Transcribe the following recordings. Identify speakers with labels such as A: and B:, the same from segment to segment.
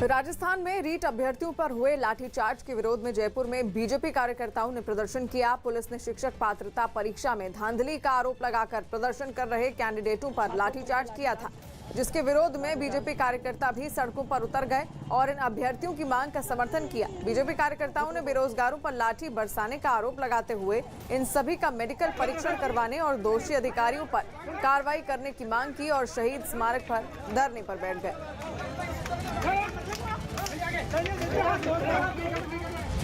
A: राजस्थान में रीट अभ्यर्थियों पर हुए लाठीचार्ज के विरोध में जयपुर में बीजेपी कार्यकर्ताओं ने प्रदर्शन किया। पुलिस ने शिक्षक पात्रता परीक्षा में धांधली का आरोप लगाकर प्रदर्शन कर रहे कैंडिडेटों पर लाठीचार्ज किया था, जिसके विरोध में बीजेपी कार्यकर्ता भी सड़कों पर उतर गए और इन अभ्यर्थियों की मांग का समर्थन किया। बीजेपी कार्यकर्ताओं ने बेरोजगारों पर लाठी बरसाने का आरोप लगाते हुए इन सभी का मेडिकल परीक्षण करवाने और दोषी अधिकारियों पर कार्रवाई करने की मांग की और शहीद स्मारक पर धरने पर बैठ गए।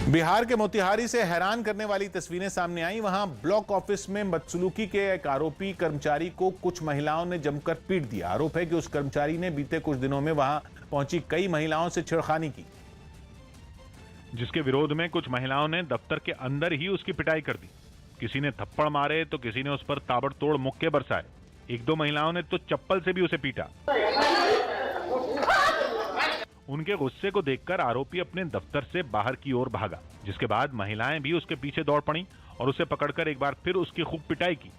B: बिहार के मोतिहारी से हैरान करने वाली तस्वीरें सामने आई। वहां ब्लॉक ऑफिस में बदसलूकी के एक आरोपी कर्मचारी को कुछ महिलाओं ने जमकर पीट दिया। आरोप है कि उस कर्मचारी ने बीते कुछ दिनों में वहां पहुंची कई महिलाओं से छेड़खानी की,
C: जिसके विरोध में कुछ महिलाओं ने दफ्तर के अंदर ही उसकी पिटाई कर दी। किसी ने थप्पड़ मारे तो किसी ने उस पर ताबड़तोड़ मुक्के बरसाए। एक दो महिलाओं ने तो चप्पल से भी उसे पीटा। उनके गुस्से को देखकर आरोपी अपने दफ्तर से बाहर की ओर भागा, जिसके बाद महिलाएं भी उसके पीछे दौड़ पड़ी और उसे पकड़कर एक बार फिर उसकी खूब पिटाई की।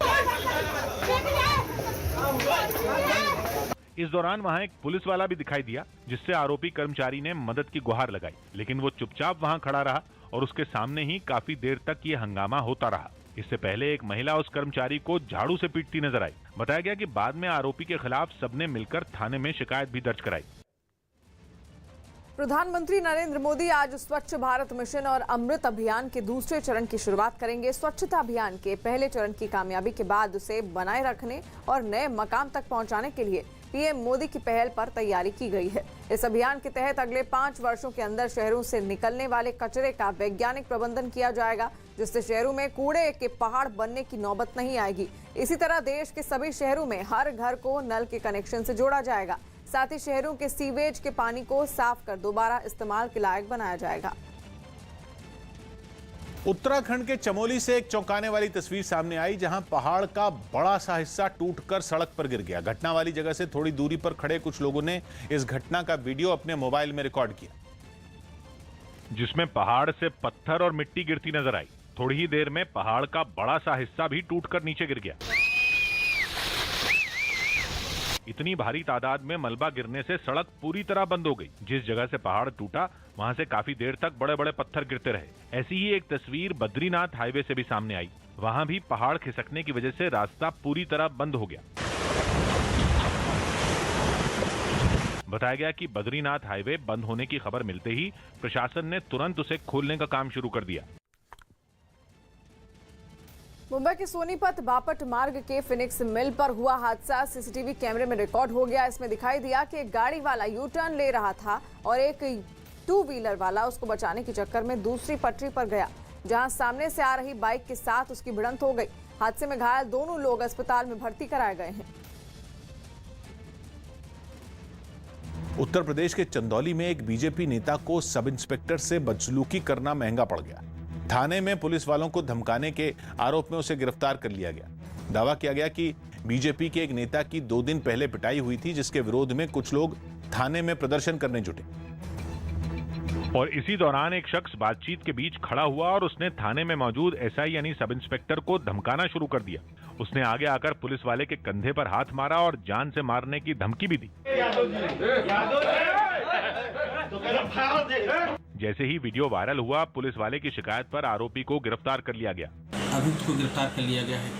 C: इस दौरान वहां एक पुलिस वाला भी दिखाई दिया, जिससे आरोपी कर्मचारी ने मदद की गुहार लगाई, लेकिन वो चुपचाप वहां खड़ा रहा और उसके सामने ही काफी देर तक ये हंगामा होता रहा। इससे पहले एक महिला उस कर्मचारी को झाड़ू से पीटती नजर आई। बताया गया कि बाद में आरोपी के खिलाफ सबने मिलकर थाने में शिकायत भी दर्ज कराई।
A: प्रधानमंत्री नरेंद्र मोदी आज स्वच्छ भारत मिशन और अमृत अभियान के दूसरे चरण की शुरुआत करेंगे। स्वच्छता अभियान के पहले चरण की कामयाबी के बाद उसे बनाए रखने और नए मकाम तक पहुंचाने के लिए पीएम मोदी की पहल पर तैयारी की गई है। इस अभियान के तहत अगले 5 वर्षों के अंदर शहरों से निकलने वाले कचरे का वैज्ञानिक प्रबंधन किया जाएगा, जिससे शहरों में कूड़े के पहाड़ बनने की नौबत नहीं आएगी। इसी तरह देश के सभी शहरों में हर घर को नल के कनेक्शन से जोड़ा जाएगा। साथ ही शहरों के सीवेज के पानी को साफ कर दोबारा इस्तेमाल के लायक बनाया जाएगा।
B: उत्तराखंड के चमोली से एक चौंकाने वाली तस्वीर सामने आई, जहां पहाड़ का बड़ा सा हिस्सा टूटकर सड़क पर गिर गया। घटना वाली जगह से थोड़ी दूरी पर खड़े कुछ लोगों ने इस घटना का वीडियो अपने मोबाइल में रिकॉर्ड किया,
C: जिसमें पहाड़ से पत्थर और मिट्टी गिरती नजर आई। थोड़ी ही देर में पहाड़ का बड़ा सा हिस्सा भी टूटकर नीचे गिर गया। इतनी भारी तादाद में मलबा गिरने से सड़क पूरी तरह बंद हो गई। जिस जगह से पहाड़ टूटा वहां से काफी देर तक बड़े बड़े पत्थर गिरते रहे। ऐसी ही एक तस्वीर बद्रीनाथ हाईवे से भी सामने आई। वहां भी पहाड़ खिसकने की वजह से रास्ता पूरी तरह बंद हो गया। बताया गया कि बद्रीनाथ हाईवे बंद होने की खबर मिलते ही प्रशासन ने तुरंत उसे खोलने का काम शुरू कर दिया।
A: मुंबई के सोनीपत बापट मार्ग के फिनिक्स मिल पर हुआ हादसा सीसीटीवी कैमरे में रिकॉर्ड हो गया। इसमें दिखाई दिया कि एक गाड़ी वाला यू टर्न ले रहा था और एक 2 व्हीलर वाला उसको बचाने के चक्कर में दूसरी पटरी पर गया, जहां सामने से आ रही बाइक के साथ उसकी भिड़ंत हो गई। हादसे में घायल दोनों लोग अस्पताल में भर्ती कराए गए हैं।
B: उत्तर प्रदेश के चंदौली में एक बीजेपी नेता को सब इंस्पेक्टर से बदसलूकी करना महंगा पड़ गया। थाने में पुलिस वालों को धमकाने के आरोप में उसे गिरफ्तार कर लिया गया। दावा किया गया कि बीजेपी के एक नेता की 2 दिन पहले पिटाई हुई थी, जिसके विरोध में कुछ लोग थाने में प्रदर्शन करने जुटे
C: और इसी दौरान एक शख्स बातचीत के बीच खड़ा हुआ और उसने थाने में मौजूद एसआई यानी सब इंस्पेक्टर को धमकाना शुरू कर दिया। उसने आगे आकर पुलिस वाले के कंधे पर हाथ मारा और जान से मारने की धमकी भी दी। जैसे ही वीडियो वायरल हुआ, पुलिस वाले की शिकायत पर आरोपी को गिरफ्तार कर लिया गया।
D: अभी उसको गिरफ्तार कर लिया गया है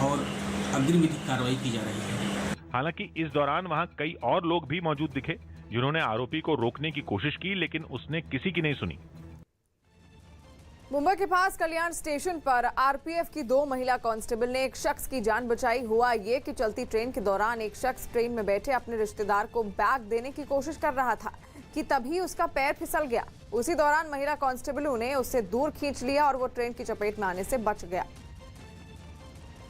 D: और अग्रिम विधिक कार्रवाई की जा रही है।
C: हालांकि इस दौरान वहां कई और लोग भी मौजूद दिखे, जिन्होंने आरोपी को रोकने की कोशिश की, लेकिन उसने किसी की नहीं सुनी।
A: मुंबई के पास कल्याण स्टेशन पर आरपीएफ की 2 महिला कांस्टेबल ने एक शख्स की जान बचाई। हुआ ये कि चलती ट्रेन के दौरान एक शख्स ट्रेन में बैठे अपने रिश्तेदार को बैग देने की कोशिश कर रहा था कि तभी उसका पैर फिसल गया। उसी दौरान महिला कांस्टेबलों ने उससे दूर खींच लिया और वो ट्रेन की चपेट में आने से बच गया।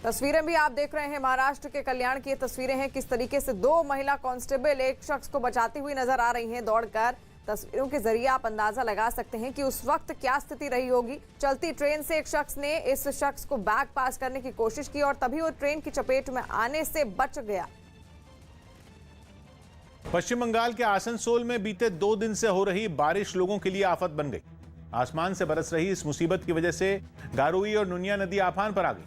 A: तस्वीरें भी आप देख रहे हैं, महाराष्ट्र के कल्याण की ये तस्वीरें हैं। किस तरीके से 2 महिला कांस्टेबल एक शख्स को बचाती हुई नजर आ रही हैं दौड़कर। तस्वीरों के जरिए आप अंदाजा लगा सकते हैं कि उस वक्त क्या स्थिति रही होगी। चलती ट्रेन से एक शख्स ने इस शख्स को बैग पास करने की कोशिश की और तभी वो ट्रेन की चपेट में आने से बच गया।
B: पश्चिम बंगाल के आसनसोल में बीते 2 दिन से हो रही बारिश लोगों के लिए आफत बन गई। आसमान से बरस रही इस मुसीबत की वजह से गारोई और नुनिया नदी आफान पर आ गई।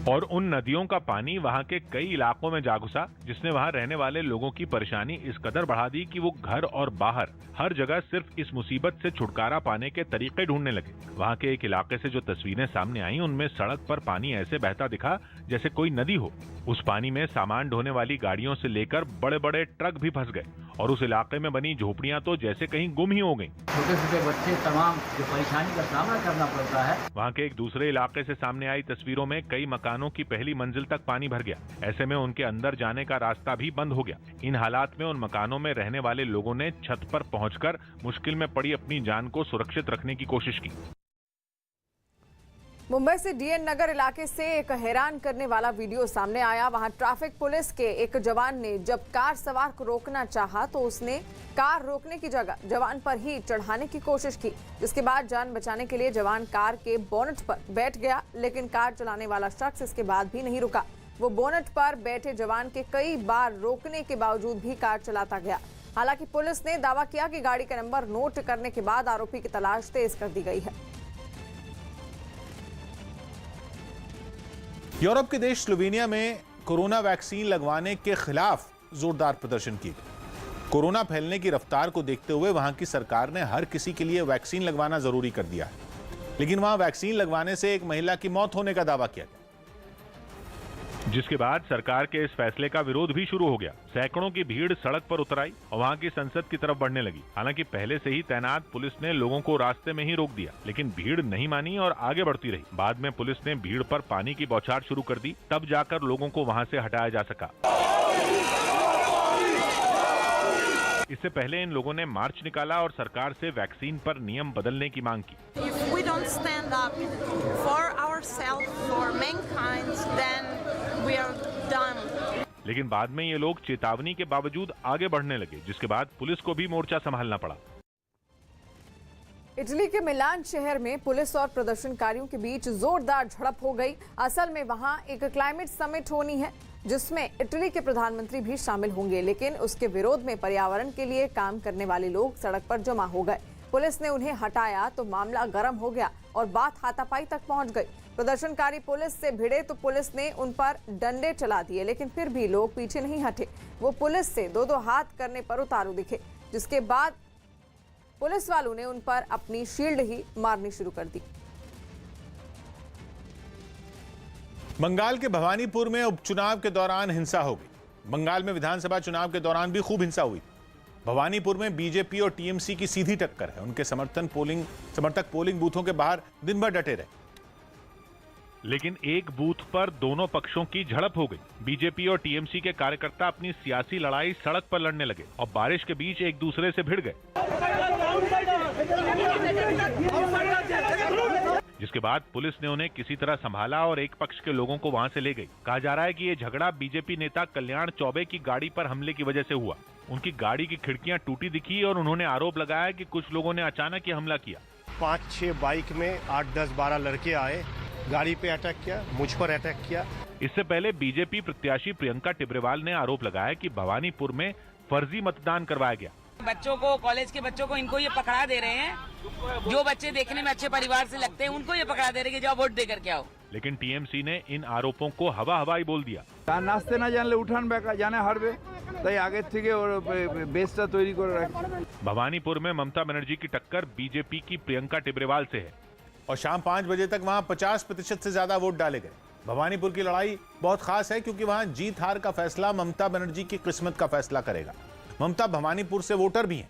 C: और उन नदियों का पानी वहां के कई इलाकों में जा घुसा, जिसने वहां रहने वाले लोगों की परेशानी इस कदर बढ़ा दी कि वो घर और बाहर हर जगह सिर्फ इस मुसीबत से छुटकारा पाने के तरीके ढूंढने लगे। वहां के एक इलाके से जो तस्वीरें सामने आई, उनमें सड़क पर पानी ऐसे बहता दिखा जैसे कोई नदी हो। उस पानी में सामान ढोने वाली गाड़ियों से लेकर बड़े बड़े ट्रक भी फंस गए और उस इलाके में बनी झोपड़ियां तो जैसे कहीं गुम ही हो गईं।
E: छोटे छोटे बच्चे तमाम जो परेशानी का सामना करना पड़ता है।
C: वहां के एक दूसरे इलाके से सामने आई तस्वीरों में कई मकानों की पहली मंजिल तक पानी भर गया। ऐसे में उनके अंदर जाने का रास्ता भी बंद हो गया। इन हालात में उन मकानों में रहने वाले लोगों ने छत पर पहुंचकर मुश्किल में पड़ी अपनी जान को सुरक्षित रखने की कोशिश की।
A: मुंबई से डीएन नगर इलाके से एक हैरान करने वाला वीडियो सामने आया। वहां ट्रैफिक पुलिस के एक जवान ने जब कार सवार को रोकना चाहा तो उसने कार रोकने की जगह जवान पर ही चढ़ाने की कोशिश की, जिसके बाद जान बचाने के लिए जवान कार के बोनट पर बैठ गया, लेकिन कार चलाने वाला शख्स इसके बाद भी नहीं रुका। वो बोनट पर बैठे जवान के कई बार रोकने के बावजूद भी कार चलाता गया। हालांकि पुलिस ने दावा किया कि गाड़ी का नंबर नोट करने के बाद आरोपी की तलाश तेज कर दी गई है।
B: यूरोप के देश स्लोवेनिया में कोरोना वैक्सीन लगवाने के खिलाफ जोरदार प्रदर्शन किए गए। कोरोना फैलने की रफ्तार को देखते हुए वहां की सरकार ने हर किसी के लिए वैक्सीन लगवाना जरूरी कर दिया है, लेकिन वहां वैक्सीन लगवाने से एक महिला की मौत होने का दावा किया गया,
C: जिसके बाद सरकार के इस फैसले का विरोध भी शुरू हो गया। सैकड़ों की भीड़ सड़क पर उतर आई और वहां की संसद की तरफ बढ़ने लगी। हालांकि पहले से ही तैनात पुलिस ने लोगों को रास्ते में ही रोक दिया, लेकिन भीड़ नहीं मानी और आगे बढ़ती रही। बाद में पुलिस ने भीड़ पर पानी की बौछार शुरू कर दी, तब जाकर लोगों को वहां से हटाया जा सका। इससे पहले इन लोगों ने मार्च निकाला और सरकार से वैक्सीन पर नियम बदलने की मांग की।
F: If we don't stand up for ourselves, for mankind, then we are done.
C: लेकिन बाद में ये लोग चेतावनी के बावजूद आगे बढ़ने लगे, जिसके बाद पुलिस को भी मोर्चा संभालना पड़ा।
A: इटली के मिलान शहर में पुलिस और प्रदर्शनकारियों के बीच जोरदार झड़प हो गई। असल में वहां एक क्लाइमेट समिट होनी है, जिसमें इटली के प्रधानमंत्री भी शामिल होंगे, लेकिन उसके विरोध में पर्यावरण के लिए काम करने वाले लोग सड़क पर जमा हो गए। पुलिस ने उन्हें हटाया तो मामला गर्म हो गया और बात हाथापाई तक पहुंच गई। प्रदर्शनकारी पुलिस से भिड़े तो पुलिस ने उन पर डंडे चला दिए, लेकिन फिर भी लोग पीछे नहीं हटे। वो पुलिस से दो हाथ करने पर उतारू दिखे, जिसके बाद पुलिस वालों ने उन पर अपनी शील्ड ही मारनी शुरू कर दी।
B: बंगाल के भवानीपुर में उपचुनाव के दौरान हिंसा हो गई। बंगाल में विधानसभा चुनाव के दौरान भी खूब हिंसा हुई। भवानीपुर में बीजेपी और टीएमसी की सीधी टक्कर है। उनके समर्थक पोलिंग बूथों के बाहर दिन भर डटे रहे,
C: लेकिन एक बूथ पर दोनों पक्षों की झड़प हो गई। बीजेपी और टीएमसी के कार्यकर्ता अपनी सियासी लड़ाई सड़क पर लड़ने लगे और बारिश के बीच एक दूसरे से भिड़ गए, जिसके बाद पुलिस ने उन्हें किसी तरह संभाला और एक पक्ष के लोगों को वहां से ले गई। कहा जा रहा है कि ये झगड़ा बीजेपी नेता कल्याण चौबे की गाड़ी पर हमले की वजह से हुआ। उनकी गाड़ी की खिड़कियां टूटी दिखी और उन्होंने आरोप लगाया कि कुछ लोगों ने अचानक ही हमला किया।
G: 5-6 बाइक में 8-10-12 लड़के आए, गाड़ी पे अटैक किया, मुझ पर अटैक किया।
C: इससे पहले बीजेपी प्रत्याशी प्रियंका टिब्रेवाल ने आरोप लगाया कि भवानीपुर में फर्जी मतदान करवाया गया।
H: बच्चों को, कॉलेज के बच्चों को इनको ये पकड़ा दे रहे हैं। जो बच्चे देखने में अच्छे परिवार से लगते हैं उनको ये पकड़ा दे रहे हैं कि जाओ वोट देकर के आओ।
C: लेकिन टीएमसी ने इन आरोपों को हवा-हवाई बोल दिया।
I: नाचते ना जानले उठान बेका जाने हारबे, তাই আগে থেকে ওর বেসটা তৈরি করে রাখে।
C: भवानीपुर में ममता बनर्जी की टक्कर बीजेपी की प्रियंका टिब्रेवाल से है
B: और शाम 5 बजे तक वहां 50% से ज्यादा वोट डाले गए। भवानीपुर की लड़ाई बहुत खास है क्योंकि वहां जीत हार का फैसला ममता बनर्जी की किस्मत का फैसला करेगा। ममता भवानीपुर से वोटर भी हैं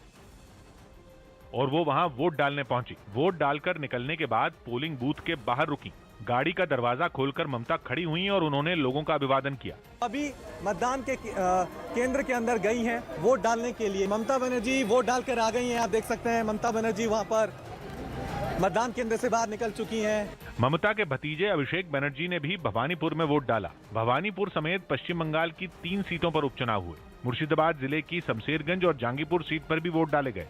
C: और वो वहां वोट डालने पहुंची। वोट डालकर निकलने के बाद पोलिंग बूथ के बाहर रुकी। गाड़ी का दरवाजा खोलकर ममता खड़ी हुई और उन्होंने लोगों का अभिवादन किया।
J: अभी मतदान के केंद्र के अंदर गई हैं वोट डालने के लिए। ममता बनर्जी वोट डालकर आ गई हैं। आप देख सकते हैं ममता बनर्जी वहां पर मतदान केंद्र से बाहर निकल चुकी हैं।
C: ममता के भतीजे अभिषेक बनर्जी ने भी भवानीपुर में वोट डाला। भवानीपुर समेत पश्चिम बंगाल की 3 सीटों पर उपचुनाव हुए। मुर्शिदाबाद जिले की शमशेरगंज और जहांगीरपुर सीट पर भी वोट डाले गए।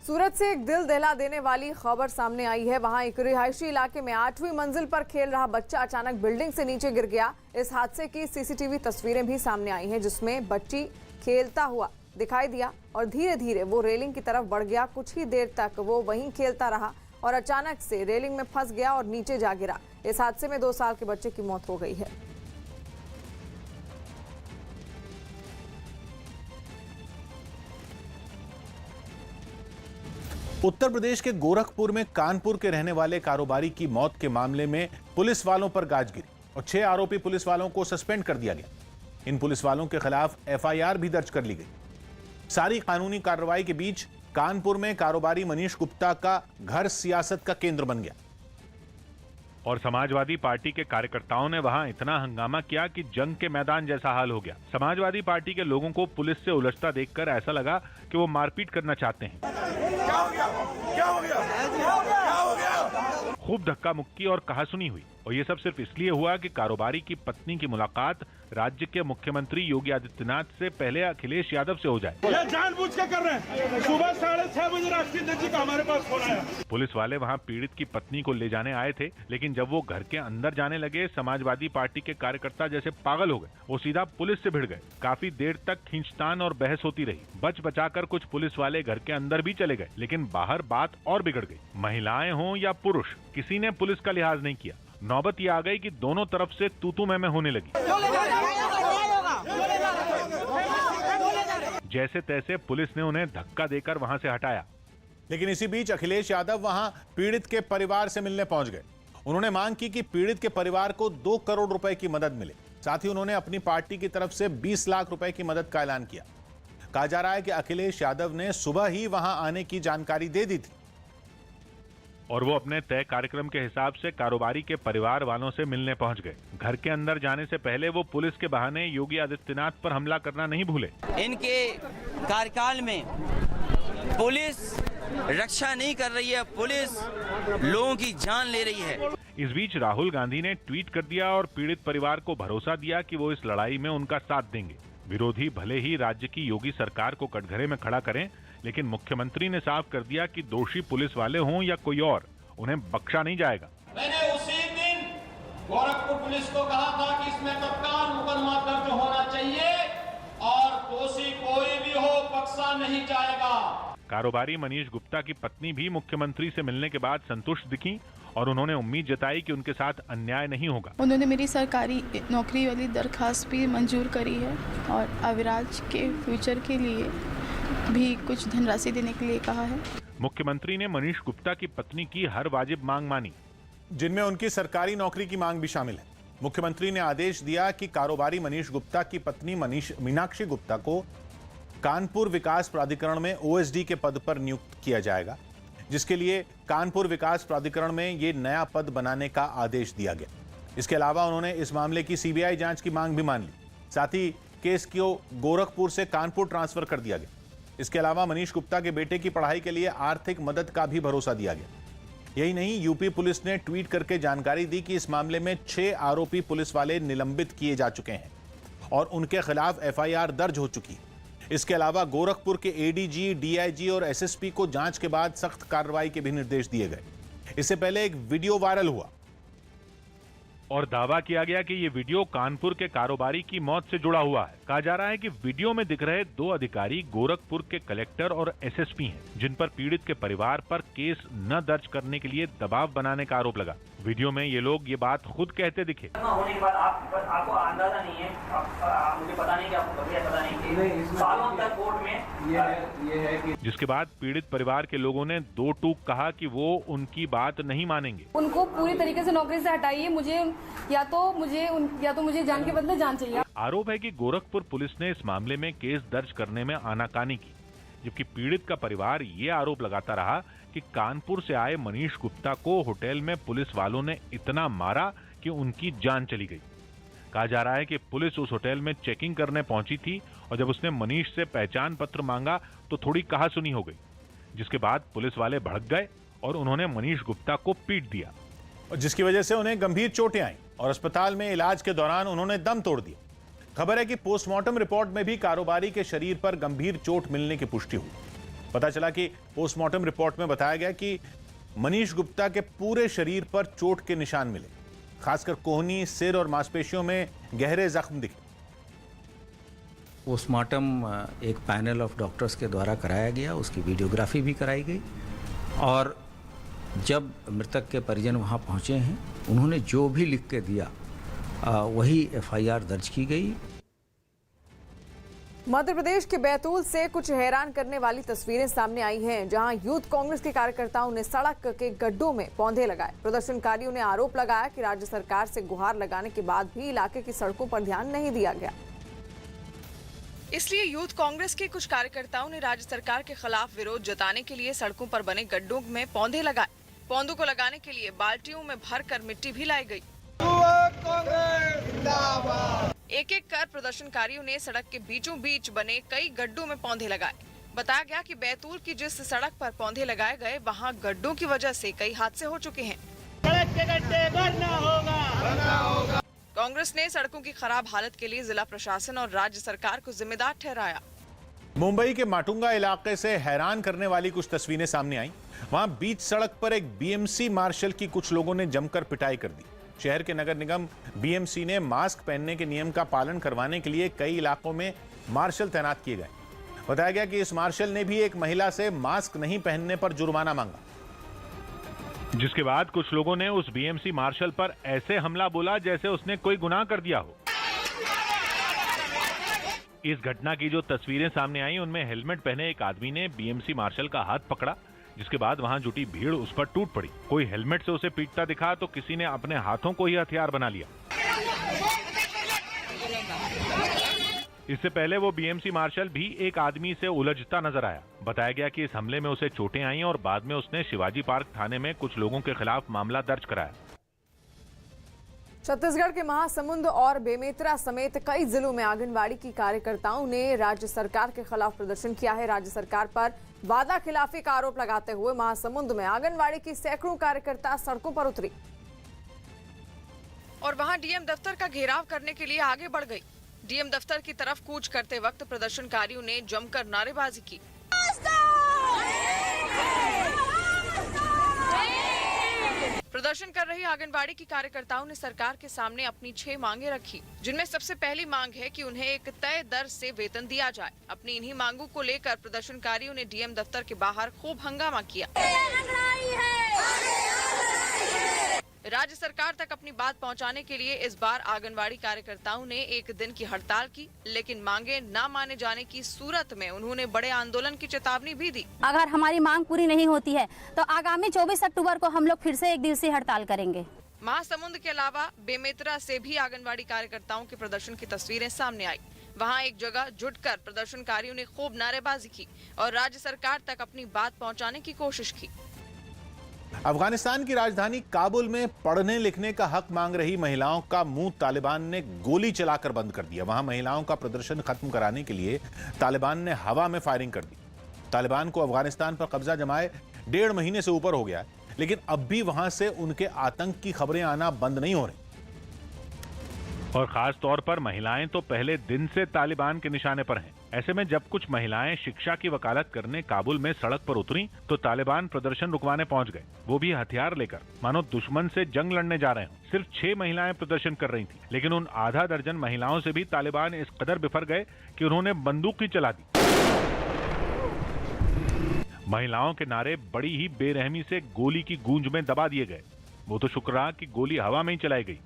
A: सूरत से एक दिल दहला देने वाली खबर सामने आई है। वहां एक रिहायशी इलाके में 8वीं मंजिल पर खेल रहा बच्चा अचानक बिल्डिंग से नीचे गिर गया। इस हादसे की सीसीटीवी तस्वीरें भी सामने आई हैं, जिसमें बच्ची खेलता हुआ दिखाई दिया और धीरे धीरे वो रेलिंग की तरफ बढ़ गया। कुछ ही देर तक वो वहीं खेलता रहा और अचानक से रेलिंग में फंस गया और नीचे जा गिरा। इस हादसे में 2 साल के बच्चे की मौत हो गई है।
B: उत्तर प्रदेश के गोरखपुर में कानपुर के रहने वाले कारोबारी की मौत के मामले में पुलिस वालों पर गाज गिरी और 6 आरोपी पुलिस वालों को सस्पेंड कर दिया गया। इन पुलिस वालों के खिलाफ एफआईआर भी दर्ज कर ली गई। सारी कानूनी कार्रवाई के बीच कानपुर में कारोबारी मनीष गुप्ता का घर सियासत का केंद्र बन गया
C: और समाजवादी पार्टी के कार्यकर्ताओं ने वहां इतना हंगामा किया कि जंग के मैदान जैसा हाल हो गया। समाजवादी पार्टी के लोगों को पुलिस से उलझता देखकर ऐसा लगा कि वो मारपीट करना चाहते हैं।
K: क्या हो गया? क्या हो गया? क्या हो गया?
C: खूब धक्का मुक्की और कहासुनी हुई और ये सब सिर्फ इसलिए हुआ कि कारोबारी की पत्नी की मुलाकात राज्य के मुख्यमंत्री योगी आदित्यनाथ से पहले अखिलेश यादव से हो जाए।
K: ये जानबूझ के कर रहे हैं। सुबह 6:30 बजे राष्ट्रीय अध्यक्ष जी का हमारे पास फोन आया।
C: पुलिस वाले वहां पीड़ित की पत्नी को ले जाने आए थे, लेकिन जब वो घर के अंदर जाने लगे समाजवादी पार्टी के कार्यकर्ता जैसे पागल हो गए। वो सीधा पुलिस से भिड़ गए। काफी देर तक खींचतान और बहस होती रही। बच बचाकर कुछ पुलिस वाले घर के अंदर भी चले गए, लेकिन बाहर बात और बिगड़ गई। महिलाएं हों या पुरुष, किसी ने पुलिस का लिहाज नहीं किया। नौबत ये आ गई कि दोनों तरफ से तू मैं होने लगी। जैसे तैसे पुलिस ने उन्हें धक्का देकर वहां से हटाया।
B: लेकिन इसी बीच अखिलेश यादव वहां पीड़ित के परिवार से मिलने पहुंच गए। उन्होंने मांग की कि पीड़ित के परिवार को 2 करोड़ रुपए की मदद मिले। साथ ही उन्होंने अपनी पार्टी की तरफ से 20 लाख रुपए की मदद का ऐलान किया। कहा जा रहा है कि अखिलेश यादव ने सुबह ही वहां आने की जानकारी दे दी थी
C: और वो अपने तय कार्यक्रम के हिसाब से कारोबारी के परिवार वालों से मिलने पहुंच गए। घर के अंदर जाने से पहले वो पुलिस के बहाने योगी आदित्यनाथ पर हमला करना नहीं भूले।
H: इनके कार्यकाल में पुलिस रक्षा नहीं कर रही है, पुलिस लोगों की जान ले रही है।
C: इस बीच राहुल गांधी ने ट्वीट कर दिया और पीड़ित परिवार को भरोसा दिया कि वो इस लड़ाई में उनका साथ देंगे। विरोधी भले ही राज्य की योगी सरकार को कटघरे में खड़ा करें, लेकिन मुख्यमंत्री ने साफ कर दिया कि दोषी पुलिस वाले हों या कोई और, उन्हें बख्शा नहीं जाएगा।
K: मैंने उसी दिन गोरखपुर पुलिस को कहा था कि इसमें तत्काल मुकदमा दर्ज होना चाहिए और दोषी कोई भी हो बख्शा नहीं जाएगा।
C: कारोबारी मनीष गुप्ता की पत्नी भी मुख्यमंत्री से मिलने के बाद संतुष्ट दिखी और उन्होंने उम्मीद जताई कि उनके साथ अन्याय नहीं होगा।
L: उन्होंने मेरी सरकारी नौकरी वाली दरखास्त भी मंजूर करी है और अविराज के फ्यूचर के लिए भी कुछ धनराशि देने के लिए कहा है।
C: मुख्यमंत्री ने मनीष गुप्ता की पत्नी की हर वाजिब मांग मानी,
B: जिनमें उनकी सरकारी नौकरी की मांग भी शामिल है। मुख्यमंत्री ने आदेश दिया कि कारोबारी मनीष गुप्ता की पत्नी मीनाक्षी गुप्ता को कानपुर विकास प्राधिकरण में ओएसडी के पद पर नियुक्त किया जाएगा, जिसके लिए कानपुर विकास प्राधिकरण में ये नया पद बनाने का आदेश दिया गया। इसके अलावा उन्होंने इस मामले की सीबीआई जांच की मांग भी मान ली। साथ ही केस को गोरखपुर से कानपुर ट्रांसफर कर दिया गया। इसके अलावा मनीष गुप्ता के बेटे की पढ़ाई के लिए आर्थिक मदद का भी भरोसा दिया गया। यही नहीं, यूपी पुलिस ने ट्वीट करके जानकारी दी कि इस मामले में 6 आरोपी पुलिस वाले निलंबित किए जा चुके हैं और उनके खिलाफ एफआईआर दर्ज हो चुकी है। इसके अलावा गोरखपुर के एडीजी, डीआईजी और एसएसपी को जांच के बाद सख्त कार्रवाई के भी निर्देश दिए गए। इससे पहले एक वीडियो वायरल हुआ
C: और दावा किया गया कि ये वीडियो कानपुर के कारोबारी की मौत से जुड़ा हुआ है। कहा जा रहा है कि वीडियो में दिख रहे 2 अधिकारी गोरखपुर के कलेक्टर और एसएसपी हैं, जिन पर पीड़ित के परिवार पर केस न दर्ज करने के लिए दबाव बनाने का आरोप लगा। वीडियो में ये लोग ये बात खुद कहते दिखे।
M: होने के बाद आपको अंदाजा नहीं है, मुझे पता नहीं कि आपको कभी पता नहीं, सालों तक कोर्ट में ये है कि
C: जिसके बाद पीड़ित परिवार के लोगों ने 2 टूक कहा कि वो उनकी बात नहीं मानेंगे।
L: उनको पूरी तरीके से नौकरी से हटाइए, मुझे या तो मुझे जान के बदले जान चाहिए।
C: आरोप है कि गोरखपुर पुलिस ने इस मामले में केस दर्ज करने में आनाकानी की, जबकि पीड़ित का परिवार ये आरोप लगाता रहा कि कानपुर से आए मनीष गुप्ता को होटल में पुलिस वालों ने इतना मारा कि उनकी जान चली गई। कहा जा रहा है कि पुलिस उस होटल में चेकिंग करने पहुंची थी और जब उसने मनीष से पहचान पत्र मांगा तो थोड़ी कहासुनी हो गई, जिसके बाद पुलिस वाले भड़क गए और उन्होंने मनीष गुप्ता को पीट दिया,
B: जिसकी वजह से उन्हें गंभीर चोटें आईं और अस्पताल में इलाज के दौरान उन्होंने दम तोड़ दिया। खबर है कि पोस्टमार्टम रिपोर्ट में भी कारोबारी के शरीर पर गंभीर चोट मिलने की पुष्टि हुई। पता चला कि पोस्टमार्टम रिपोर्ट में बताया गया कि मनीष गुप्ता के पूरे शरीर पर चोट के निशान मिले, खासकर कोहनी, सिर और मांसपेशियों में गहरे जख्म दिखे।
N: पोस्टमार्टम एक पैनल ऑफ डॉक्टर्स के द्वारा कराया गया, उसकी वीडियोग्राफी भी कराई गई और
E: जब मृतक के परिजन वहां पहुंचे हैं, उन्होंने जो भी लिख के दिया वही एफआईआर दर्ज की गई।
A: मध्य प्रदेश के बैतूल से कुछ हैरान करने वाली तस्वीरें सामने आई हैं, जहां यूथ कांग्रेस के कार्यकर्ताओं ने सड़क के गड्ढों में पौधे लगाए। प्रदर्शनकारियों ने आरोप लगाया कि राज्य सरकार से गुहार लगाने के बाद भी इलाके की सड़कों पर ध्यान नहीं दिया गया। इसलिए यूथ कांग्रेस के कुछ कार्यकर्ताओं ने राज्य सरकार के खिलाफ विरोध जताने के लिए सड़कों पर बने गड्ढों में पौधे लगाए। पौधों को लगाने के लिए बाल्टियों में भरकर मिट्टी भी लाई गई। एक एक कर प्रदर्शनकारियों ने सड़क के बीचों बीच बने कई गड्ढों में पौधे लगाए। बताया गया कि बैतूल की जिस सड़क पर पौधे लगाए गए, वहां गड्ढों की वजह से कई हादसे हो चुके हैं। सड़क के गड्ढे भरना होगा। कांग्रेस ने सड़कों की खराब हालत के लिए जिला प्रशासन और राज्य सरकार को जिम्मेदार ठहराया।
B: मुंबई के माटुंगा इलाके से हैरान करने वाली कुछ तस्वीरें सामने आई। वहां बीच सड़क पर एक बीएमसी मार्शल की कुछ लोगों ने जमकर पिटाई कर दी। शहर के नगर निगम बीएमसी ने मास्क पहनने के नियम का पालन करवाने के लिए कई इलाकों में मार्शल तैनात किए गए। बताया गया कि इस मार्शल ने भी एक महिला से मास्क नहीं पहनने पर जुर्माना मांगा,
C: जिसके बाद कुछ लोगों ने उस बीएमसी मार्शल पर ऐसे हमला बोला जैसे उसने कोई गुनाह कर दिया हो। इस घटना की जो तस्वीरें सामने आई, उनमें हेलमेट पहने एक आदमी ने बीएमसी मार्शल का हाथ पकड़ा, जिसके बाद वहां जुटी भीड़ उस पर टूट पड़ी। कोई हेलमेट से उसे पीटता दिखा तो किसी ने अपने हाथों को ही हथियार बना लिया। इससे पहले वो बीएमसी मार्शल भी एक आदमी से उलझता नजर आया। बताया गया कि इस हमले में उसे चोटें आईं और बाद में उसने शिवाजी पार्क थाने में कुछ लोगों के खिलाफ मामला दर्ज कराया।
A: छत्तीसगढ़ के महासमुंद और बेमेतरा समेत कई जिलों में आंगनबाड़ी की कार्यकर्ताओं ने राज्य सरकार के खिलाफ प्रदर्शन किया है। राज्य सरकार पर वादा खिलाफी का आरोप लगाते हुए महासमुंद में आंगनबाड़ी की सैकड़ों कार्यकर्ता सड़कों पर उतरी और वहां डीएम दफ्तर का घेराव करने के लिए आगे बढ़ गई। डीएम दफ्तर की तरफ कूच करते वक्त प्रदर्शनकारियों ने जमकर नारेबाजी की। प्रदर्शन कर रही आंगनबाड़ी की कार्यकर्ताओं ने सरकार के सामने अपनी 6 मांगे रखी, जिनमें सबसे पहली मांग है कि उन्हें एक तय दर से वेतन दिया जाए। अपनी इन्हीं मांगों को लेकर प्रदर्शनकारियों ने डीएम दफ्तर के बाहर खूब हंगामा किया। राज्य सरकार तक अपनी बात पहुंचाने के लिए इस बार आंगनबाड़ी कार्यकर्ताओं ने एक दिन की हड़ताल की, लेकिन मांगे न माने जाने की सूरत में उन्होंने बड़े आंदोलन की चेतावनी भी दी।
N: अगर हमारी मांग पूरी नहीं होती है तो आगामी 24 अक्टूबर को हम लोग फिर से एक दिवसीय हड़ताल करेंगे।
A: महासमुंद के अलावा बेमेतरा से भी आंगनबाड़ी कार्यकर्ताओं के प्रदर्शन की तस्वीरें सामने आई। वहां एक जगह जुटकर प्रदर्शनकारियों ने खूब नारेबाजी की और राज्य सरकार तक अपनी बात पहुंचाने की कोशिश की।
B: अफगानिस्तान की राजधानी काबुल में पढ़ने लिखने का हक मांग रही महिलाओं का मुंह तालिबान ने गोली चलाकर बंद कर दिया। वहां महिलाओं का प्रदर्शन खत्म कराने के लिए तालिबान ने हवा में फायरिंग कर दी। तालिबान को अफगानिस्तान पर कब्जा जमाए 1.5 महीने से ऊपर हो गया, लेकिन अब भी वहां से उनके आतंक की खबरें आना बंद नहीं हो रही।
C: और खास तौर पर महिलाएं तो पहले दिन से तालिबान के निशाने पर हैं। ऐसे में जब कुछ महिलाएं शिक्षा की वकालत करने काबुल में सड़क पर उतरी तो तालिबान प्रदर्शन रुकवाने पहुंच गए, वो भी हथियार लेकर, मानो दुश्मन से जंग लड़ने जा रहे हों। सिर्फ 6 महिलाएं प्रदर्शन कर रही थी, लेकिन उन आधा दर्जन महिलाओं से भी तालिबान इस कदर बिफर गए कि उन्होंने बंदूक ही चला दी। महिलाओं के नारे बड़ी ही बेरहमी से गोली की गूंज में दबा दिए गए। वो तो शुक्र रहा कि गोली हवा में ही चलाई गई।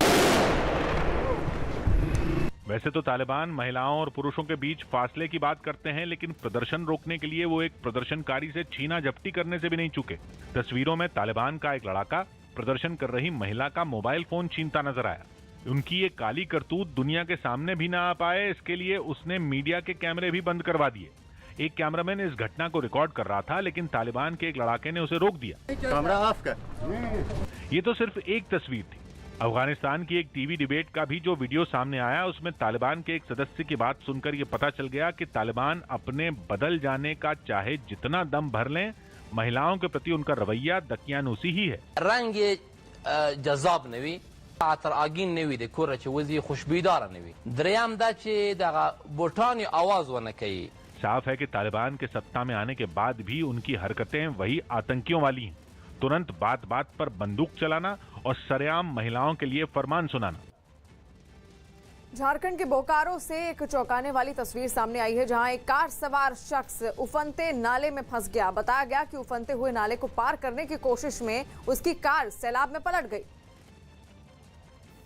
C: वैसे तो तालिबान महिलाओं और पुरुषों के बीच फासले की बात करते हैं, लेकिन प्रदर्शन रोकने के लिए वो एक प्रदर्शनकारी से छीना झपटी करने से भी नहीं चूके। तस्वीरों में तालिबान का एक लड़ाका प्रदर्शन कर रही महिला का मोबाइल फोन छीनता नजर आया। उनकी ये काली करतूत दुनिया के सामने भी ना आ पाए, इसके लिए उसने मीडिया के कैमरे भी बंद करवा दिए। एक कैमरामैन इस घटना को रिकॉर्ड कर रहा था, लेकिन तालिबान के एक लड़ाके ने उसे रोक दिया।
O: कैमरा ऑफ कर।
C: ये तो सिर्फ एक तस्वीर थी। अफगानिस्तान की एक टीवी डिबेट का भी जो वीडियो सामने आया, उसमें तालिबान के एक सदस्य की बात सुनकर यह पता चल गया कि तालिबान अपने बदल जाने का चाहे जितना दम भर लें, महिलाओं के प्रति उनका रवैया दकियानूसी ही है।
P: रंग जज़ाब नवी आतर आगिन नवी दे कोर च वजी खुशबीदार नवी दरियाम दा चे दगा बोटानी आवाज वन कई।
C: साफ है कि तालिबान के सत्ता में आने के बाद भी उनकी हरकतें वही आतंकियों वाली हैं। तुरंत बात बात पर बंदूक चलाना और सरेआम महिलाओं के लिए फरमान सुनाना।
A: झारखंड के बोकारो से एक चौंकाने वाली तस्वीर सामने आई है, जहां एक कार सवार शख्स उफनते नाले में फंस गया। बताया गया कि उफनते हुए नाले को पार करने की कोशिश में उसकी कार सैलाब में पलट गई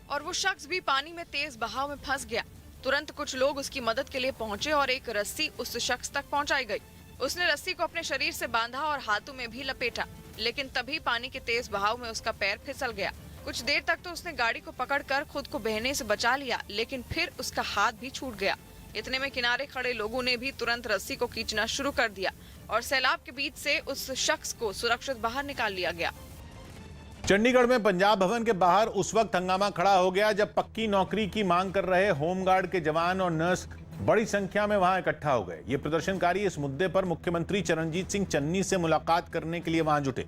A: और वो शख्स भी पानी में तेज बहाव में फंस गया। तुरंत कुछ लोग उसकी मदद के लिए पहुंचे और एक रस्सी उस शख्स तक पहुंचाई गई। उसने रस्सी को अपने शरीर से बांधा और हाथों में भी लपेटा, लेकिन तभी पानी के तेज बहाव में उसका पैर फिसल गया। कुछ देर तक तो उसने गाड़ी को पकड़कर खुद को बहने से बचा लिया, लेकिन फिर उसका हाथ भी छूट गया। इतने में किनारे खड़े लोगों ने भी तुरंत रस्सी को खींचना शुरू कर दिया और सैलाब के बीच से उस शख्स को सुरक्षित बाहर निकाल लिया गया।
B: चंडीगढ़ में पंजाब भवन के बाहर उस वक्त हंगामा खड़ा हो गया जब पक्की नौकरी की मांग कर रहे होमगार्ड के जवान और नर्स बड़ी संख्या में वहां इकट्ठा हो गए। ये प्रदर्शनकारी इस मुद्दे पर मुख्यमंत्री चरणजीत सिंह चन्नी से मुलाकात करने के लिए वहां जुटे,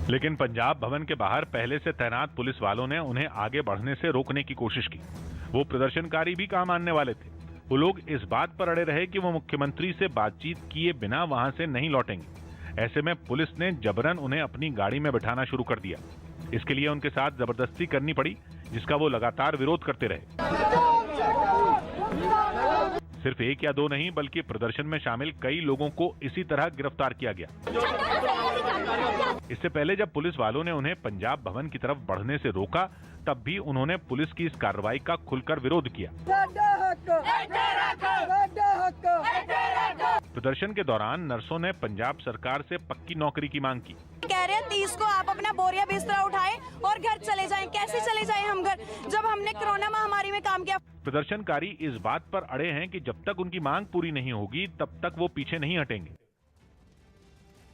C: लेकिन पंजाब भवन के बाहर पहले से तैनात पुलिस वालों ने उन्हें आगे बढ़ने से रोकने की कोशिश की। वो प्रदर्शनकारी भी काम आने वाले थे। वो लोग इस बात पर अड़े रहे कि वो मुख्यमंत्री से बातचीत किए बिना वहां से नहीं लौटेंगे। ऐसे में पुलिस ने जबरन उन्हें अपनी गाड़ी में बिठाना शुरू कर दिया। इसके लिए उनके साथ जबरदस्ती करनी पड़ी, जिसका वो लगातार विरोध करते रहे। सिर्फ एक या दो नहीं, बल्कि प्रदर्शन में शामिल कई लोगों को इसी तरह गिरफ्तार किया गया। इससे पहले जब पुलिस वालों ने उन्हें पंजाब भवन की तरफ बढ़ने से रोका, तब भी उन्होंने पुलिस की इस कार्रवाई का खुलकर विरोध किया। प्रदर्शन के दौरान नर्सों ने पंजाब सरकार से पक्की नौकरी की मांग की।
Q: कह रहे हैं 30 को आप अपना बोरिया बिस्तरा उठाएं और घर चले जाएं। कैसे चले जाएं हम घर, जब हमने कोरोना महामारी में काम किया।
C: प्रदर्शनकारी इस बात पर अड़े हैं कि जब तक उनकी मांग पूरी नहीं होगी तब तक वो पीछे नहीं हटेंगे।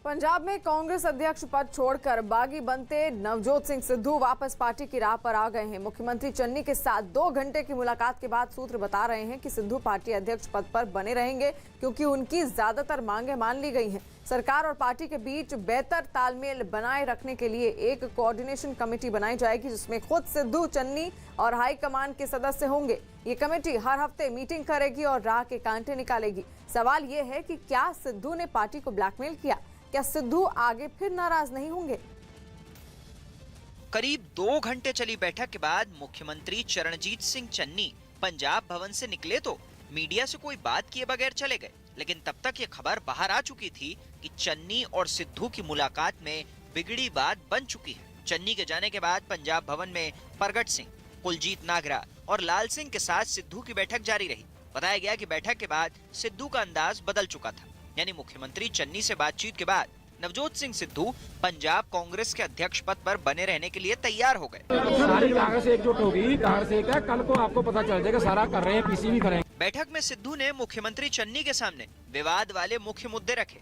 A: पंजाब में कांग्रेस अध्यक्ष पद छोड़कर बागी बनते नवजोत सिंह सिद्धू वापस पार्टी की राह पर आ गए हैं। मुख्यमंत्री चन्नी के साथ 2 घंटे की मुलाकात के बाद सूत्र बता रहे हैं कि सिद्धू पार्टी अध्यक्ष पद पर बने रहेंगे, क्योंकि उनकी ज्यादातर मांगें मान ली गई हैं। सरकार और पार्टी के बीच बेहतर तालमेल बनाए रखने के लिए एक कोऑर्डिनेशन कमेटी बनाई जाएगी, जिसमें खुद सिद्धू, चन्नी और हाईकमान के सदस्य होंगे। ये कमेटी हर हफ्ते मीटिंग करेगी और राह के कांटे निकालेगी। सवाल ये है कि क्या सिद्धू ने पार्टी को ब्लैकमेल किया? क्या सिद्धू आगे फिर नाराज नहीं होंगे?
R: करीब 2 घंटे चली बैठक के बाद मुख्यमंत्री चरणजीत सिंह चन्नी पंजाब भवन से निकले तो मीडिया से कोई बात किए बगैर चले गए। लेकिन तब तक ये खबर बाहर आ चुकी थी कि चन्नी और सिद्धू की मुलाकात में बिगड़ी बात बन चुकी है। चन्नी के जाने के बाद पंजाब भवन में परगट सिंह, कुलजीत नागरा और लाल सिंह के साथ सिद्धू की बैठक जारी रही। बताया गया कि बैठक के बाद सिद्धू का अंदाज बदल चुका था, यानी मुख्यमंत्री चन्नी से बातचीत के बाद नवजोत सिंह सिद्धू पंजाब कांग्रेस के अध्यक्ष पद पर बने रहने के लिए तैयार हो गए।
S: सारी कांग्रेस एकजुट होगी, कांग्रेस एक है, कल को आपको पता चल जाएगा सारा कर रहे हैं, पीसी भी करेंगे।
R: बैठक में सिद्धू ने मुख्यमंत्री चन्नी के सामने विवाद वाले मुख्य मुद्दे रखे।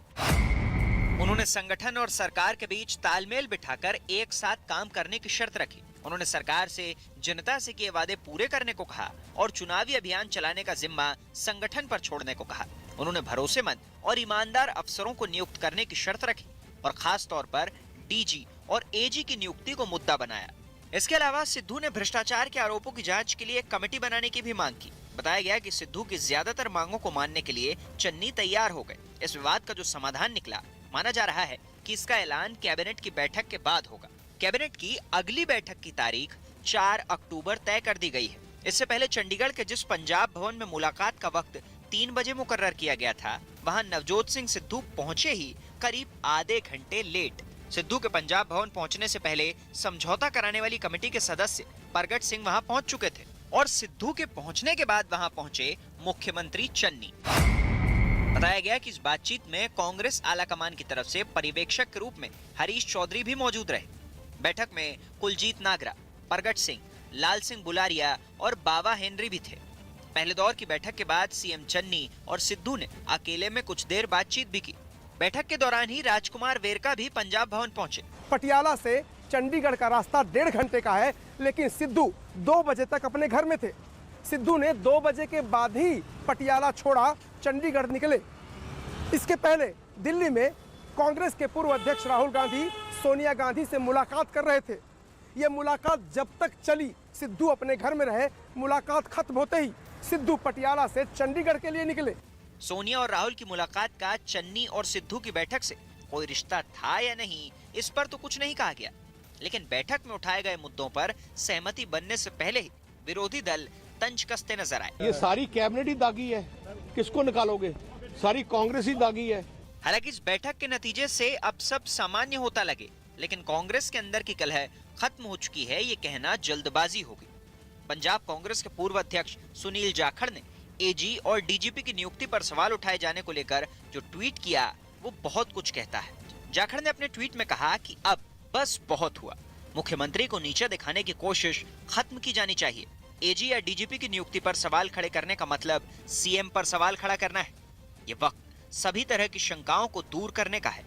R: उन्होंने संगठन और सरकार के बीच तालमेल बिठाकर एक साथ काम करने की शर्त रखी। उन्होंने सरकार से जनता से किए वादे पूरे करने को कहा और चुनावी अभियान चलाने का जिम्मा संगठन पर छोड़ने को कहा। उन्होंने भरोसेमंद और ईमानदार अफसरों को नियुक्त करने की शर्त रखी और खास तौर पर डीजी और एजी की नियुक्ति को मुद्दा बनाया। इसके अलावा सिद्धू ने भ्रष्टाचार के आरोपों की जांच के लिए एक कमेटी बनाने की भी मांग की। बताया गया कि सिद्धू की ज्यादातर मांगों को मानने के लिए चन्नी तैयार हो गए। इस विवाद का जो समाधान निकला, माना जा रहा है कि इसका ऐलान कैबिनेट की बैठक के बाद होगा। कैबिनेट की अगली बैठक की तारीख 4 अक्टूबर तय कर दी गई है। इससे पहले चंडीगढ़ के जिस पंजाब भवन में मुलाकात का वक्त 3 बजे मुकर्रर किया गया था, वहां नवजोत सिंह सिद्धू पहुंचे ही करीब आधे घंटे लेट। सिद्धू के पंजाब भवन पहुंचने से पहले समझौता कराने वाली कमेटी के सदस्य परगट सिंह वहां पहुंच चुके थे और सिद्धू के पहुंचने के बाद वहां पहुंचे मुख्यमंत्री चन्नी। बताया गया कि इस बातचीत में कांग्रेस आलाकमान की तरफ से पर्यवेक्षक के रूप में हरीश चौधरी भी मौजूद रहे। बैठक में कुलजीत नागरा, परगट सिंह, लाल सिंह बुलारिया और बाबा हेनरी भी थे। पहले दौर की बैठक के बाद सीएम चन्नी और सिद्धू ने अकेले में कुछ देर बातचीत भी की। बैठक के दौरान ही राजकुमार वेरका भी पंजाब भवन पहुंचे।
T: पटियाला से चंडीगढ़ का रास्ता 1.5 घंटे का है, लेकिन सिद्धू 2 बजे तक अपने घर में थे। सिद्धू ने 2 बजे के बाद ही पटियाला छोड़ा, चंडीगढ़ निकले। इसके पहले दिल्ली में कांग्रेस के पूर्व अध्यक्ष राहुल गांधी सोनिया गांधी से मुलाकात कर रहे थे। ये मुलाकात जब तक चली, सिद्धू अपने घर में रहे। मुलाकात खत्म होते ही सिद्धू पटियाला से चंडीगढ़ के लिए निकले।
R: सोनिया और राहुल की मुलाकात का चन्नी और सिद्धू की बैठक से कोई रिश्ता था या नहीं, इस पर तो कुछ नहीं कहा गया। लेकिन बैठक में उठाए गए मुद्दों पर सहमति बनने से पहले ही विरोधी दल तंज कसते नजर आए।
U: ये सारी कैबिनेट ही दागी है, किसको निकालोगे? सारी कांग्रेस ही दागी है।
R: हालांकि इस बैठक के नतीजे से अब सब सामान्य होता लगे, लेकिन कांग्रेस के अंदर की कलह खत्म हो चुकी है, ये कहना जल्दबाजी होगी। पंजाब कांग्रेस के पूर्व अध्यक्ष सुनील जाखड़ ने एजी और डीजीपी की नियुक्ति पर सवाल उठाए जाने को लेकर जो ट्वीट किया वो बहुत कुछ कहता है। जाखड़ ने अपने ट्वीट में कहा कि अब बस बहुत हुआ, मुख्यमंत्री को नीचा दिखाने की कोशिश खत्म की जानी चाहिए। एजी या डीजीपी की नियुक्ति पर सवाल खड़े करने का मतलब सीएम पर सवाल खड़ा करना है। ये वक्त सभी तरह की शंकाओं को दूर करने का है।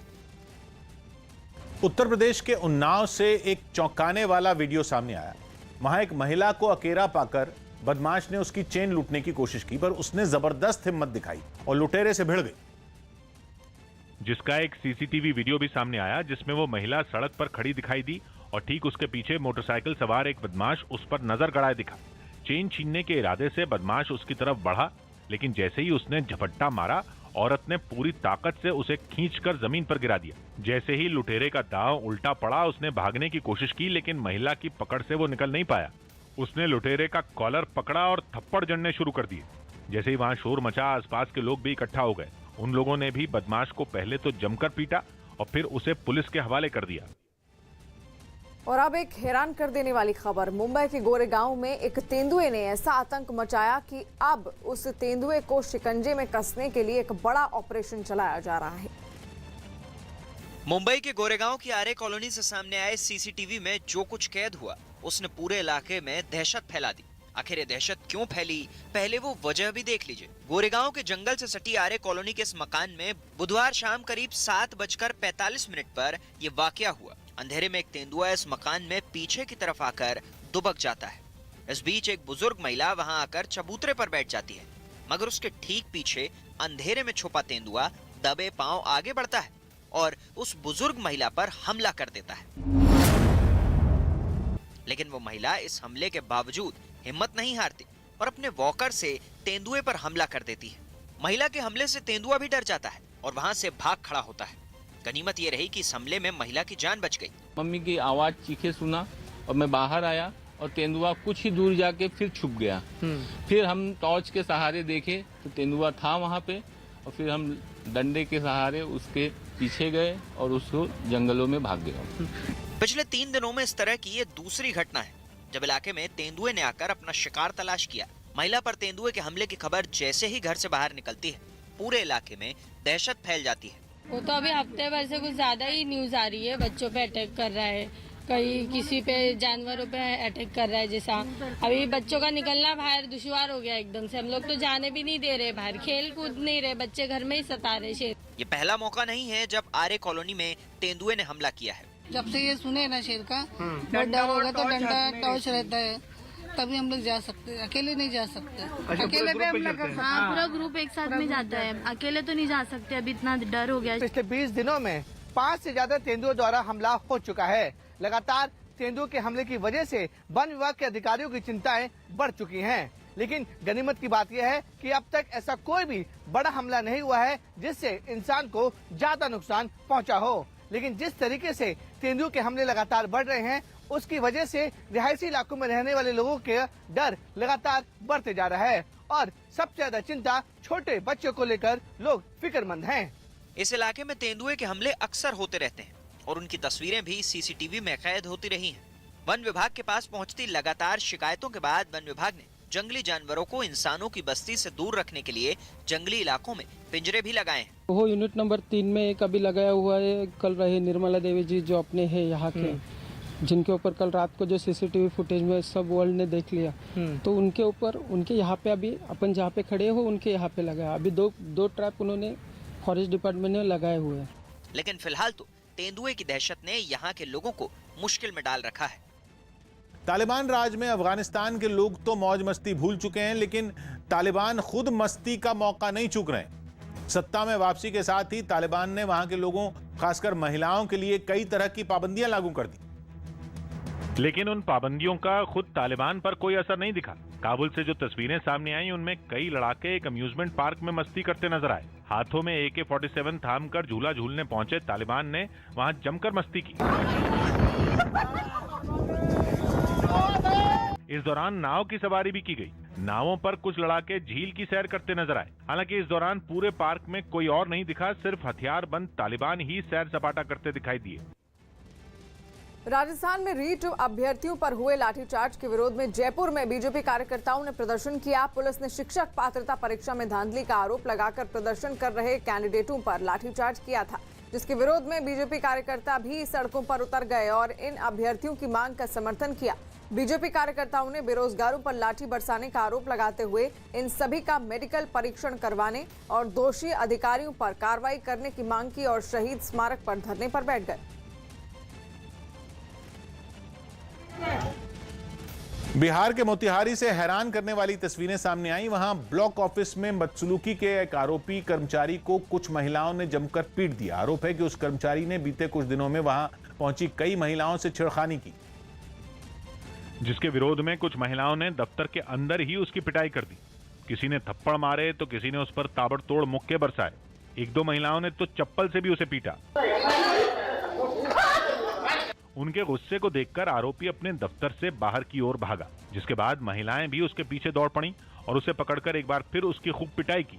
B: उत्तर प्रदेश के उन्नाव से एक चौंकाने वाला वीडियो सामने आया। वहां एक महिला को अकेला पाकर बदमाश ने उसकी चेन लूटने की कोशिश की, पर उसने जबरदस्त हिम्मत दिखाई और लुटेरे से भिड़ गई,
C: जिसका एक सीसीटीवी वीडियो भी सामने आया, जिसमें वो महिला सड़क पर खड़ी दिखाई दी और ठीक उसके पीछे मोटरसाइकिल सवार एक बदमाश उस पर नजर गड़ाए दिखा। चेन छीनने के इरादे से बदमाश उसकी तरफ बढ़ा, लेकिन जैसे ही उसने झपट्टा मारा, औरत ने पूरी ताकत से उसे खींचकर जमीन पर गिरा दिया। जैसे ही लुटेरे का दांव उल्टा पड़ा, उसने भागने की कोशिश की, लेकिन महिला की पकड़ से वो निकल नहीं पाया। उसने लुटेरे का कॉलर पकड़ा और थप्पड़ जड़ने शुरू कर दिए। जैसे ही वहां शोर मचा, आसपास के लोग भी इकट्ठा हो गए। उन लोगों ने भी बदमाश को पहले तो जमकर पीटा और फिर उसे पुलिस के हवाले कर दिया।
A: और अब एक हैरान कर देने वाली खबर। मुंबई के गोरेगांव में एक तेंदुए ने ऐसा आतंक मचाया कि अब उस तेंदुए को शिकंजे में कसने के लिए एक बड़ा ऑपरेशन चलाया जा रहा है।
R: मुंबई के गोरेगांव की आर्य कॉलोनी से सामने आए सीसीटीवी में जो कुछ कैद हुआ, उसने पूरे इलाके में दहशत फैला दी। आखिर ये दहशत क्यों फैली, पहले वो वजह भी देख लीजिए। गोरेगांव के जंगल से सटी आर्य कॉलोनी के इस मकान में बुधवार शाम करीब 7:45 पर यह वाकया हुआ। अंधेरे में एक तेंदुआ इस मकान में पीछे की तरफ आकर दुबक जाता है। इस बीच एक बुजुर्ग महिला वहां आकर चबूतरे पर बैठ जाती है, मगर उसके ठीक पीछे अंधेरे में छुपा तेंदुआ दबे पांव आगे बढ़ता है और उस बुजुर्ग महिला पर हमला कर देता है। लेकिन वो महिला इस हमले के बावजूद हिम्मत नहीं हारती और अपने वॉकर से तेंदुए पर हमला कर देती है। महिला के हमले से तेंदुआ भी डर जाता है और वहां से भाग खड़ा होता है। गनीमत ये रही कि इस हमले में महिला की जान बच गई।
V: मम्मी की आवाज चीखे सुना और मैं बाहर आया और तेंदुआ कुछ ही दूर जाके फिर छुप गया। फिर हम टॉर्च के सहारे देखे तो तेंदुआ था वहाँ पे और फिर हम डंडे के सहारे उसके पीछे गए और उसको जंगलों में भाग गए।
R: पिछले 3 दिनों में इस तरह की ये दूसरी घटना है जब इलाके में तेंदुए ने आकर अपना शिकार तलाश किया। महिला पर तेंदुए के हमले की खबर जैसे ही घर से बाहर निकलती है, पूरे इलाके में दहशत फैल जाती है।
W: वो तो अभी हफ्ते भर से कुछ ज्यादा ही न्यूज आ रही है, बच्चों पे अटैक कर रहा है, कहीं किसी पे जानवरों पे अटैक कर रहा है। जैसा अभी बच्चों का निकलना बाहर दुश्वार हो गया एकदम से। हम लोग तो जाने भी नहीं दे रहे बाहर, खेल कूद नहीं रहे, बच्चे घर में ही सता रहे। शेर
R: ये पहला मौका नहीं है जब आर्य कॉलोनी में तेंदुए ने हमला किया है।
X: जब से ये सुने ना शेर का बहुत डर होगा, तो डंडा टॉर्च रहता है तभी हम लोग जा सकते हैं, अकेले नहीं जा सकते। अकेले पे हम लोग
N: पूरा ग्रुप एक साथ में जाता है, अकेले तो नहीं जा सकते, अभी इतना डर हो गया।
Y: पिछले 20 दिनों में 5 से ज्यादा तेंदुओं द्वारा हमला हो चुका है। लगातार तेंदुओं के हमले की वजह से वन विभाग के अधिकारियों की चिंताएं बढ़ चुकी हैं। लेकिन गनीमत की बात यह है कि अब तक ऐसा कोई भी बड़ा हमला नहीं हुआ है जिससे इंसान को ज्यादा नुकसान पहुंचा हो। लेकिन जिस तरीके से तेंदुओं के हमले लगातार बढ़ रहे हैं, उसकी वजह से रिहायशी इलाकों में रहने वाले लोगों के डर लगातार बढ़ते जा रहा है और सबसे ज्यादा चिंता छोटे बच्चों को लेकर लोग फिक्रमंद हैं।
R: इस इलाके में तेंदुए के हमले अक्सर होते रहते हैं और उनकी तस्वीरें भी सीसीटीवी में कैद होती रही हैं। वन विभाग के पास पहुंचती लगातार शिकायतों के बाद वन विभाग ने जंगली जानवरों को इंसानों की बस्ती से दूर रखने के लिए जंगली इलाकों में पिंजरे भी लगाए हैं।
Z: वो यूनिट नंबर 3 में एक अभी लगाया हुआ है। कल रहे निर्मला देवी जी जो अपने हैं यहाँ के, जिनके ऊपर कल रात को जो सीसीटीवी फुटेज में सब वर्ल्ड ने देख लिया, तो उनके ऊपर उनके यहाँ पे अभी अपन जहाँ पे खड़े हो उनके यहाँ पे लगाया। अभी दो ट्रैप उन्होंने फॉरेस्ट डिपार्टमेंट ने लगाए हुए हैं।
R: लेकिन फिलहाल तो तेंदुए की दहशत ने यहाँ के लोगों को मुश्किल में डाल रखा है।
B: तालिबान राज में अफगानिस्तान के लोग तो मौज मस्ती भूल चुके हैं, लेकिन तालिबान खुद मस्ती का मौका नहीं चूक रहे हैं। सत्ता में वापसी के साथ ही तालिबान ने वहां के लोगों, खासकर महिलाओं के लिए कई तरह की पाबंदियां लागू कर दी।
C: लेकिन उन पाबंदियों का खुद तालिबान पर कोई असर नहीं दिखा। काबुल से जो तस्वीरें सामने आई, उनमें कई लड़ाके एक अम्यूजमेंट पार्क में मस्ती करते नजर आए। हाथों में AK-47 थामकर झूला झूलने पहुंचे तालिबान ने वहां जमकर मस्ती की। इस दौरान नाव की सवारी भी की गई। नावों पर कुछ लड़ाके झील की सैर करते नजर आए। हालांकि इस दौरान पूरे पार्क में कोई और नहीं दिखा, सिर्फ हथियारबंद तालिबान ही सैर सपाटा करते दिखाई दिए।
A: राजस्थान में रीट अभ्यर्थियों पर हुए लाठीचार्ज के विरोध में जयपुर में बीजेपी कार्यकर्ताओं ने प्रदर्शन किया। पुलिस ने शिक्षक पात्रता परीक्षा में धांधली का आरोप लगाकर प्रदर्शन कर रहे कैंडिडेटों पर लाठीचार्ज किया था, जिसके विरोध में बीजेपी कार्यकर्ता भी सड़कों पर उतर गए और इन अभ्यर्थियों की मांग का समर्थन किया। बीजेपी कार्यकर्ताओं ने बेरोजगारों पर लाठी बरसाने का आरोप लगाते हुए इन सभी का मेडिकल परीक्षण करवाने और दोषी अधिकारियों पर कार्रवाई करने की मांग की और शहीद स्मारक पर धरने पर बैठ गए।
B: बिहार के मोतिहारी से हैरान करने वाली तस्वीरें सामने आई। वहां ब्लॉक ऑफिस में बदसलूकी के एक आरोपी कर्मचारी को कुछ महिलाओं ने जमकर पीट दिया। आरोप है कि उस कर्मचारी ने बीते कुछ दिनों में वहां पहुंची कई महिलाओं से छेड़खानी की,
C: जिसके विरोध में कुछ महिलाओं ने दफ्तर के अंदर ही उसकी पिटाई कर दी। किसी ने थप्पड़ मारे तो किसी ने उस पर ताबड़तोड़ मुक्के बरसाए। एक दो महिलाओं ने तो चप्पल से भी उसे पीटा। उनके गुस्से को देखकर आरोपी अपने दफ्तर से बाहर की ओर भागा, जिसके बाद महिलाएं भी उसके पीछे दौड़ पड़ी और उसे पकड़कर एक बार फिर उसकी खूब पिटाई की।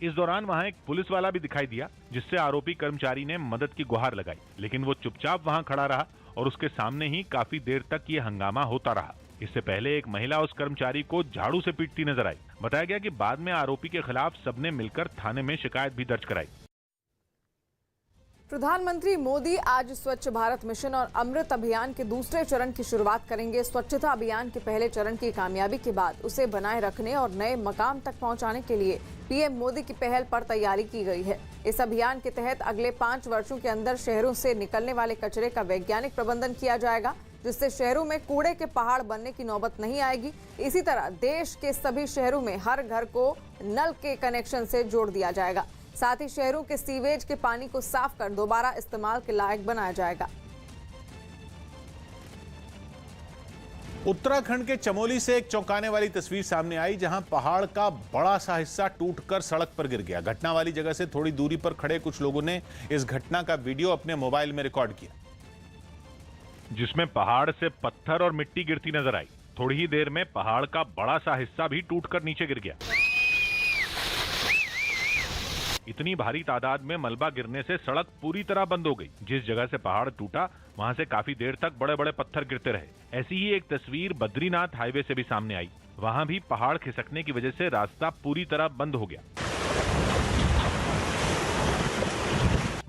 C: इस दौरान वहां एक पुलिस वाला भी दिखाई दिया, जिससे आरोपी कर्मचारी ने मदद की गुहार लगाई, लेकिन वो चुपचाप वहां खड़ा रहा और उसके सामने ही काफी देर तक ये हंगामा होता रहा। इससे पहले एक महिला उस कर्मचारी को झाड़ू से पीटती नजर आई। बताया गया कि बाद में आरोपी के खिलाफ सबने मिलकर थाने में शिकायत भी दर्ज कराई।
A: प्रधानमंत्री मोदी आज स्वच्छ भारत मिशन और अमृत अभियान के दूसरे चरण की शुरुआत करेंगे। स्वच्छता अभियान के पहले चरण की कामयाबी के बाद उसे बनाए रखने और नए मकाम तक पहुंचाने के लिए पीएम मोदी की पहल पर तैयारी की गई है। इस अभियान के तहत अगले 5 वर्षों के अंदर शहरों से निकलने वाले कचरे का वैज्ञानिक प्रबंधन किया जाएगा, जिससे शहरों में कूड़े के पहाड़ बनने की नौबत नहीं आएगी। इसी तरह देश के सभी शहरों में हर घर को नल के कनेक्शन से जोड़ दिया जाएगा। साथ ही शहरों के सीवेज के पानी को साफ कर दोबारा इस्तेमाल के लायक बनाया जाएगा।
B: उत्तराखंड के चमोली से एक चौंकाने वाली तस्वीर सामने आई, जहां पहाड़ का बड़ा सा हिस्सा टूटकर सड़क पर गिर गया। घटना वाली जगह से थोड़ी दूरी पर खड़े कुछ लोगों ने इस घटना का वीडियो अपने मोबाइल में रिकॉर्ड किया,
C: जिसमें पहाड़ से पत्थर और मिट्टी गिरती नजर आई। थोड़ी ही देर में पहाड़ का बड़ा सा हिस्सा भी टूटकर नीचे गिर गया। इतनी भारी तादाद में मलबा गिरने से सड़क पूरी तरह बंद हो गई। जिस जगह से पहाड़ टूटा वहां से काफी देर तक बड़े बड़े पत्थर गिरते रहे। ऐसी ही एक तस्वीर बद्रीनाथ हाईवे से भी सामने आई। वहां भी पहाड़ खिसकने की वजह से रास्ता पूरी तरह बंद हो गया।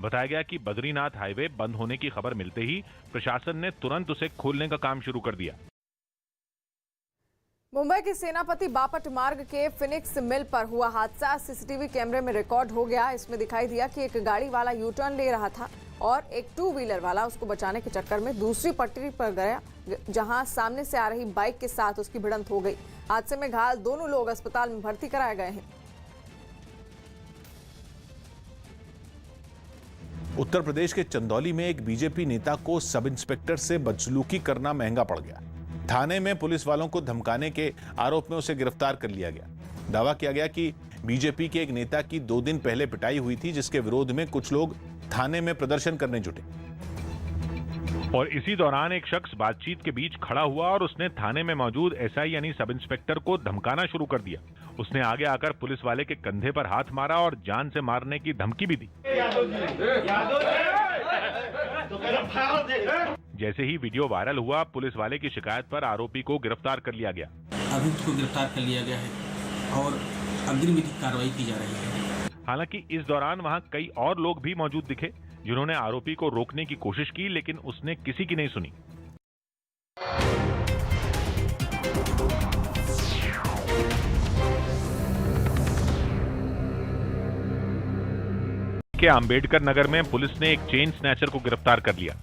C: बताया गया कि बद्रीनाथ हाईवे बंद होने की खबर मिलते ही प्रशासन ने तुरंत उसे खोलने का काम शुरू कर दिया।
A: मुंबई के सेनापति बापट मार्ग के फिनिक्स मिल पर हुआ हादसा सीसीटीवी कैमरे में रिकॉर्ड हो गया। इसमें दिखाई दिया कि एक गाड़ी वाला यू टर्न ले रहा था और एक 2 व्हीलर वाला उसको बचाने के चक्कर में दूसरी पटरी पर गया, जहां सामने से आ रही बाइक के साथ उसकी भिड़ंत हो गई। हादसे में घायल दोनों लोग अस्पताल में भर्ती कराए गए हैं।
B: उत्तर प्रदेश के चंदौली में एक बीजेपी नेता को सब इंस्पेक्टर से बदसलूकी करना महंगा पड़ गया। थाने में पुलिस वालों को धमकाने के आरोप में उसे गिरफ्तार कर लिया गया। दावा किया गया कि बीजेपी के एक नेता की 2 दिन पहले पिटाई हुई थी, जिसके विरोध में कुछ लोग थाने में प्रदर्शन करने जुटे
C: और इसी दौरान एक शख्स बातचीत के बीच खड़ा हुआ और उसने थाने में मौजूद एसआई यानी सब इंस्पेक्टर को धमकाना शुरू कर दिया। उसने आगे आकर पुलिस वाले के कंधे पर हाथ मारा और जान से मारने की धमकी भी दी। जैसे ही वीडियो वायरल हुआ, पुलिस वाले की शिकायत पर आरोपी को गिरफ्तार कर लिया गया।
D: अभियुक्त को गिरफ्तार कर लिया गया है और अग्रिम विधिक कार्रवाई की जा रही है।
C: हालांकि इस दौरान वहां कई और लोग भी मौजूद दिखे, जिन्होंने आरोपी को रोकने की कोशिश की, लेकिन उसने किसी की नहीं सुनी। के अंबेडकर नगर में पुलिस ने एक चेन स्नैचर को गिरफ्तार कर लिया।